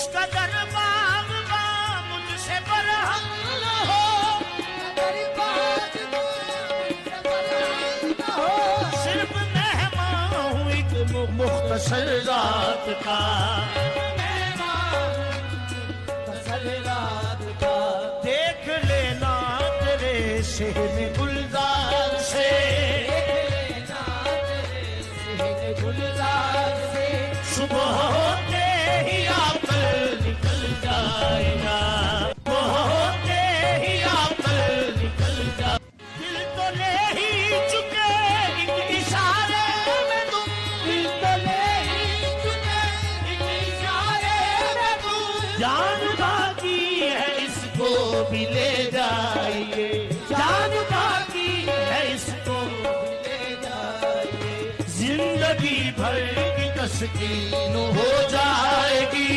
जिसका दरबार मुझसे बरहम न हो, सिर्फ मेहमान हूँ एक मुख्तसर रात का, देख लेना तेरे शहर गुलजार से, सुबह होते ही आकर निकल जाएगा, सुबह होते ही आकर निकल जा। दिल तो ले ही चुके एक इशारे में तुम, दिल तो ले ही चुके एक इशारे में तुम, जान बाकी है इसको भी ले जाइए, जान बाकी है इसको भी ले जाइए, जिंदगी भर की तस्कीन हो जाएगी।